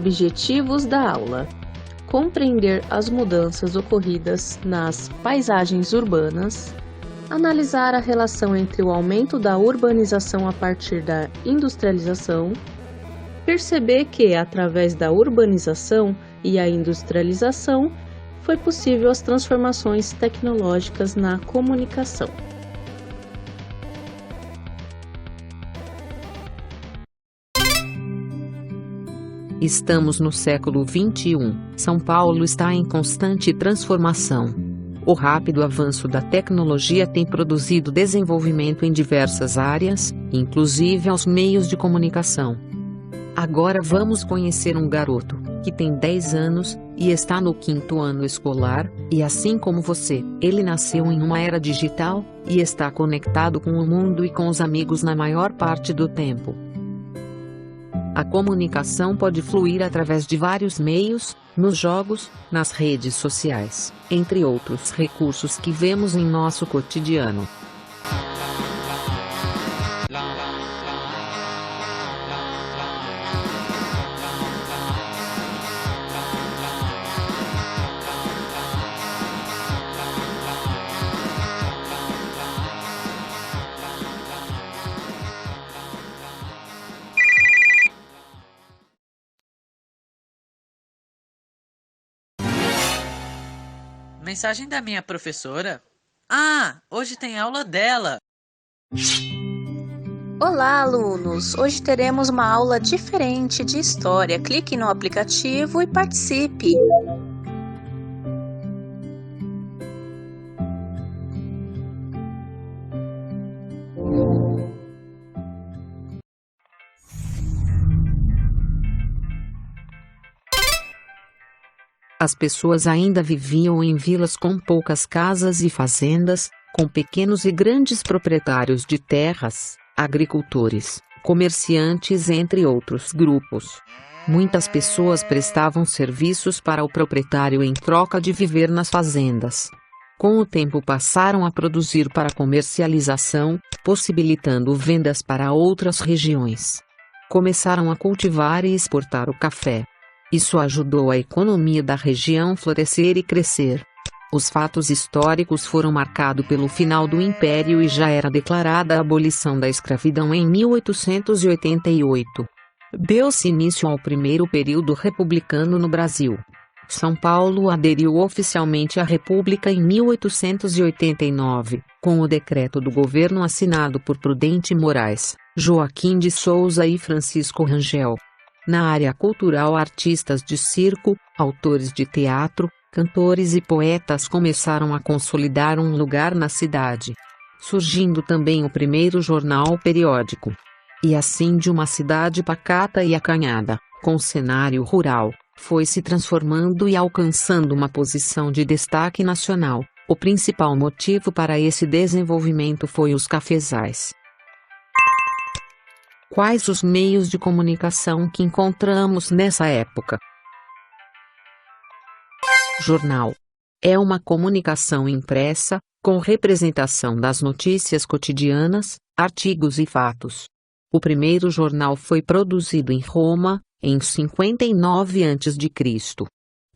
Objetivos da aula: compreender as mudanças ocorridas nas paisagens urbanas, analisar a relação entre o aumento da urbanização a partir da industrialização, perceber que, através da urbanização e a industrialização, foi possível as transformações tecnológicas na comunicação. Estamos no século XXI. São Paulo está em constante transformação. O rápido avanço da tecnologia tem produzido desenvolvimento em diversas áreas, inclusive aos meios de comunicação. Agora vamos conhecer um garoto, que tem 10 anos, e está no 5º ano escolar, e assim como você, ele nasceu em uma era digital, e está conectado com o mundo e com os amigos na maior parte do tempo. A comunicação pode fluir através de vários meios, nos jogos, nas redes sociais, entre outros recursos que vemos em nosso cotidiano. Mensagem da minha professora? Ah, hoje tem aula dela. Olá, alunos! Hoje teremos uma aula diferente de história. Clique no aplicativo e participe! As pessoas ainda viviam em vilas com poucas casas e fazendas, com pequenos e grandes proprietários de terras, agricultores, comerciantes, entre outros grupos. Muitas pessoas prestavam serviços para o proprietário em troca de viver nas fazendas. Com o tempo passaram a produzir para comercialização, possibilitando vendas para outras regiões. Começaram a cultivar e exportar o café. Isso ajudou a economia da região florescer e crescer. Os fatos históricos foram marcados pelo final do Império e já era declarada a abolição da escravidão em 1888. Deu-se início ao primeiro período republicano no Brasil. São Paulo aderiu oficialmente à República em 1889, com o decreto do governo assinado por Prudente Moraes, Joaquim de Souza e Francisco Rangel. Na área cultural, artistas de circo, autores de teatro, cantores e poetas começaram a consolidar um lugar na cidade, surgindo também o primeiro jornal periódico. E assim, de uma cidade pacata e acanhada, com cenário rural, foi se transformando e alcançando uma posição de destaque nacional. O principal motivo para esse desenvolvimento foi os cafezais. Quais os meios de comunicação que encontramos nessa época? Jornal. É uma comunicação impressa, com representação das notícias cotidianas, artigos e fatos. O primeiro jornal foi produzido em Roma, em 59 a.C.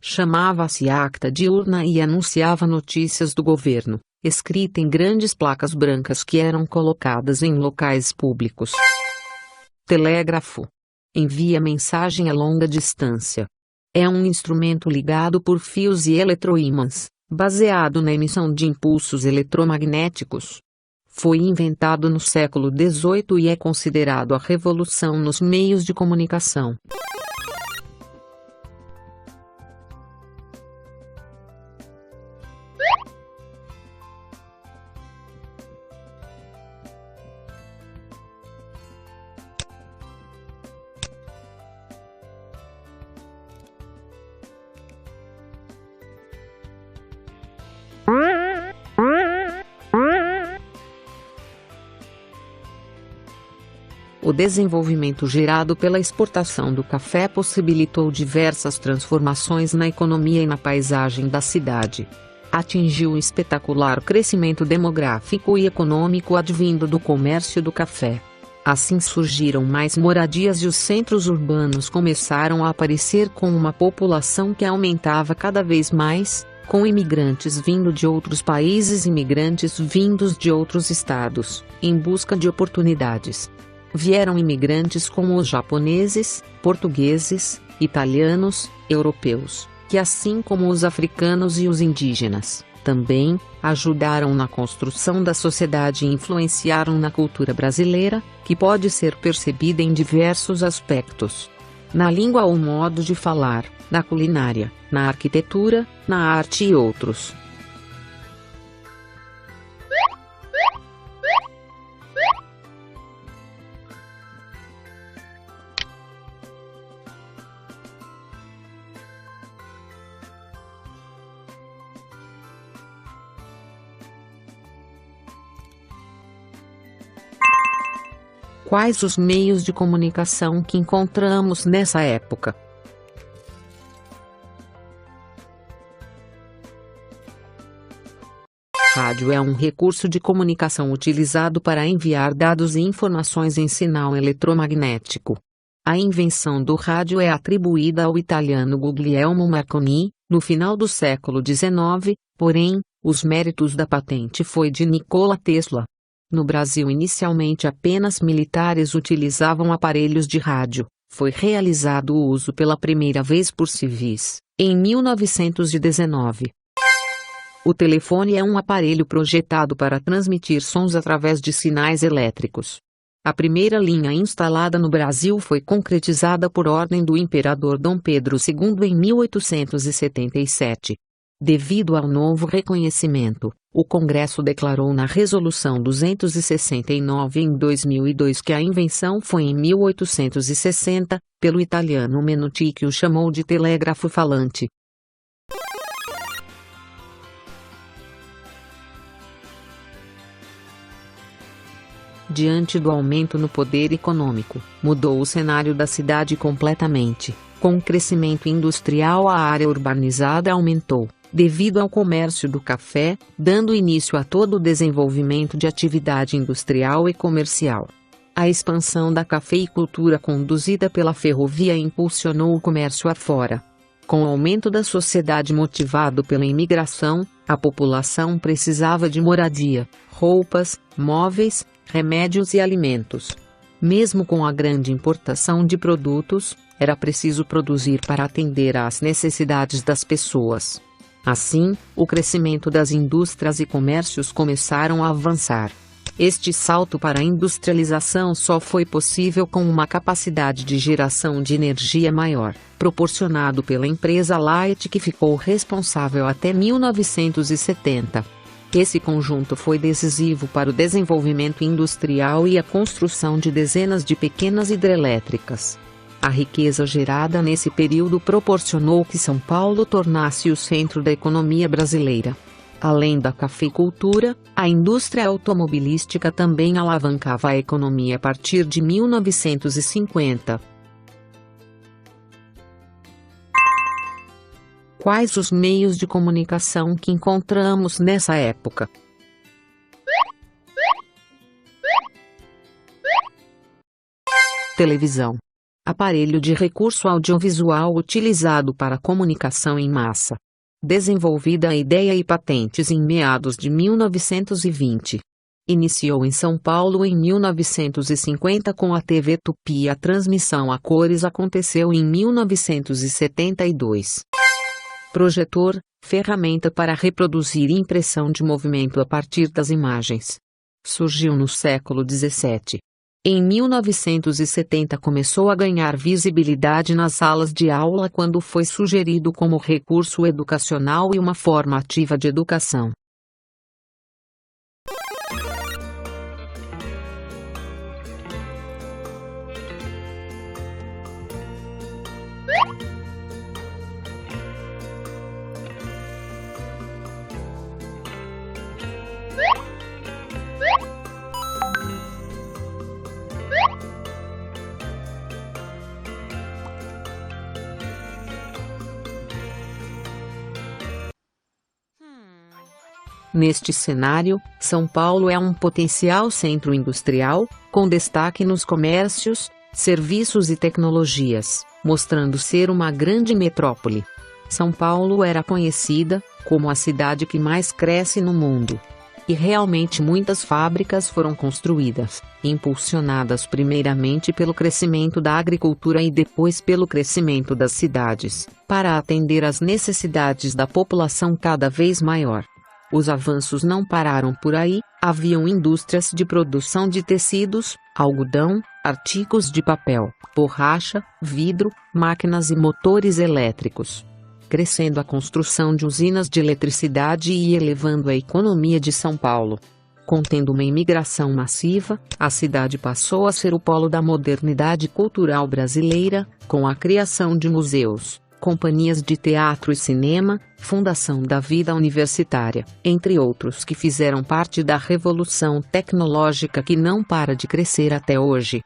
Chamava-se Acta Diurna e anunciava notícias do governo, escrita em grandes placas brancas que eram colocadas em locais públicos. Telégrafo. Envia mensagem a longa distância. É um instrumento ligado por fios e eletroímãs, baseado na emissão de impulsos eletromagnéticos. Foi inventado no século XVIII e é considerado a revolução nos meios de comunicação. O desenvolvimento gerado pela exportação do café possibilitou diversas transformações na economia e na paisagem da cidade. Atingiu um espetacular crescimento demográfico e econômico advindo do comércio do café. Assim surgiram mais moradias e os centros urbanos começaram a aparecer com uma população que aumentava cada vez mais, com imigrantes vindo de outros países e imigrantes vindos de outros estados, em busca de oportunidades. Vieram imigrantes como os japoneses, portugueses, italianos, europeus, que assim como os africanos e os indígenas, também ajudaram na construção da sociedade e influenciaram na cultura brasileira, que pode ser percebida em diversos aspectos. Na língua ou modo de falar, na culinária, na arquitetura, na arte e outros. Quais os meios de comunicação que encontramos nessa época? Rádio é um recurso de comunicação utilizado para enviar dados e informações em sinal eletromagnético. A invenção do rádio é atribuída ao italiano Guglielmo Marconi, no final do século XIX, porém, os méritos da patente foi de Nikola Tesla. No Brasil, inicialmente apenas militares utilizavam aparelhos de rádio. Foi realizado o uso pela primeira vez por civis, em 1919. O telefone é um aparelho projetado para transmitir sons através de sinais elétricos. A primeira linha instalada no Brasil foi concretizada por ordem do imperador Dom Pedro II em 1877. Devido ao novo reconhecimento, o Congresso declarou na Resolução 269 em 2002 que a invenção foi em 1860, pelo italiano Menotti, que o chamou de telégrafo falante. Diante do aumento no poder econômico, mudou o cenário da cidade completamente. Com o crescimento industrial, a área urbanizada aumentou, devido ao comércio do café, dando início a todo o desenvolvimento de atividade industrial e comercial. A expansão da cafeicultura conduzida pela ferrovia impulsionou o comércio afora. Com o aumento da sociedade motivado pela imigração, a população precisava de moradia, roupas, móveis, remédios e alimentos. Mesmo com a grande importação de produtos, era preciso produzir para atender às necessidades das pessoas. Assim, o crescimento das indústrias e comércios começaram a avançar. Este salto para a industrialização só foi possível com uma capacidade de geração de energia maior, proporcionado pela empresa Light, que ficou responsável até 1970. Esse conjunto foi decisivo para o desenvolvimento industrial e a construção de dezenas de pequenas hidrelétricas. A riqueza gerada nesse período proporcionou que São Paulo tornasse o centro da economia brasileira. Além da cafeicultura, a indústria automobilística também alavancava a economia a partir de 1950. Quais os meios de comunicação que encontramos nessa época? Televisão. Aparelho de recurso audiovisual utilizado para comunicação em massa. Desenvolvida a ideia e patentes em meados de 1920. Iniciou em São Paulo em 1950 com a TV Tupi e a transmissão a cores aconteceu em 1972. Projetor, ferramenta para reproduzir impressão de movimento a partir das imagens. Surgiu no século XVII. Em 1970 começou a ganhar visibilidade nas salas de aula quando foi sugerido como recurso educacional e uma forma ativa de educação. Neste cenário, São Paulo é um potencial centro industrial, com destaque nos comércios, serviços e tecnologias, mostrando ser uma grande metrópole. São Paulo era conhecida como a cidade que mais cresce no mundo. E realmente muitas fábricas foram construídas, impulsionadas primeiramente pelo crescimento da agricultura e depois pelo crescimento das cidades, para atender às necessidades da população cada vez maior. Os avanços não pararam por aí, haviam indústrias de produção de tecidos, algodão, artigos de papel, borracha, vidro, máquinas e motores elétricos. Crescendo a construção de usinas de eletricidade e elevando a economia de São Paulo. Contendo uma imigração massiva, a cidade passou a ser o polo da modernidade cultural brasileira, com a criação de museus, companhias de teatro e cinema, fundação da vida universitária, entre outros que fizeram parte da revolução tecnológica que não para de crescer até hoje.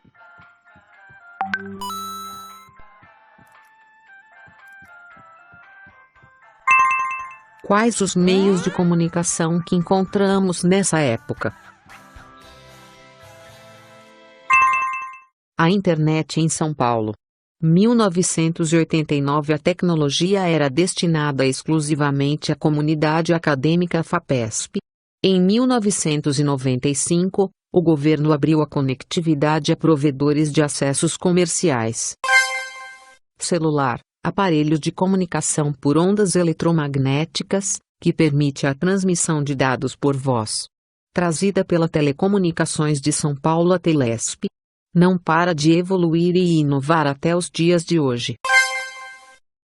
Quais os meios de comunicação que encontramos nessa época? A internet em São Paulo. 1989 A tecnologia era destinada exclusivamente à comunidade acadêmica FAPESP. Em 1995, o governo abriu a conectividade a provedores de acessos comerciais. Celular. Aparelho de comunicação por ondas eletromagnéticas, que permite a transmissão de dados por voz. Trazida pela Telecomunicações de São Paulo, a Telesp. Não para de evoluir e inovar até os dias de hoje.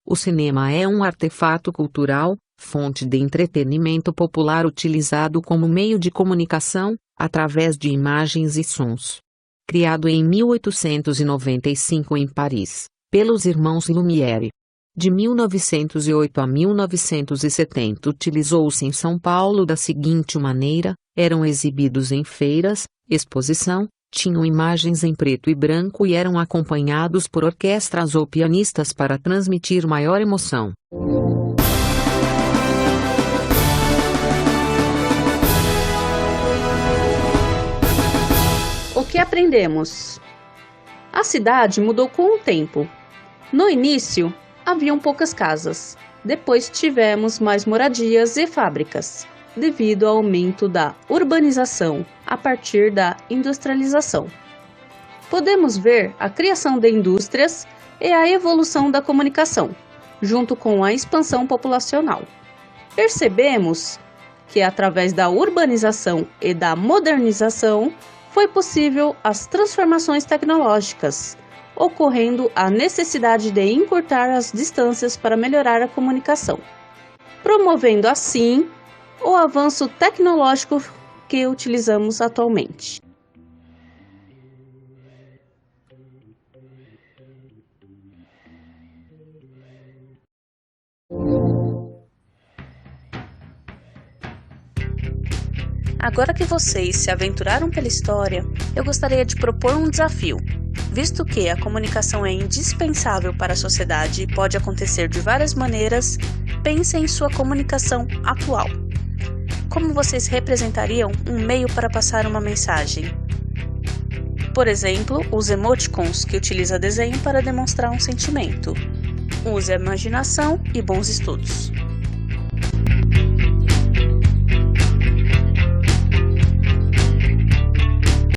O cinema é um artefato cultural, fonte de entretenimento popular utilizado como meio de comunicação, através de imagens e sons. Criado em 1895 em Paris, pelos irmãos Lumière. De 1908 a 1970 utilizou-se em São Paulo da seguinte maneira: eram exibidos em feiras, exposição, tinham imagens em preto e branco e eram acompanhados por orquestras ou pianistas para transmitir maior emoção. O que aprendemos? A cidade mudou com o tempo. No início, haviam poucas casas. Depois tivemos mais moradias e fábricas, devido ao aumento da urbanização a partir da industrialização. Podemos ver a criação de indústrias e a evolução da comunicação, junto com a expansão populacional. Percebemos que, através da urbanização e da modernização, foi possível as transformações tecnológicas, ocorrendo a necessidade de encurtar as distâncias para melhorar a comunicação, promovendo assim o avanço tecnológico que utilizamos atualmente. Agora que vocês se aventuraram pela história, eu gostaria de propor um desafio. Visto que a comunicação é indispensável para a sociedade e pode acontecer de várias maneiras, pensem em sua comunicação atual. Como vocês representariam um meio para passar uma mensagem? Por exemplo, os emoticons, que utiliza desenho para demonstrar um sentimento. Use a imaginação e bons estudos.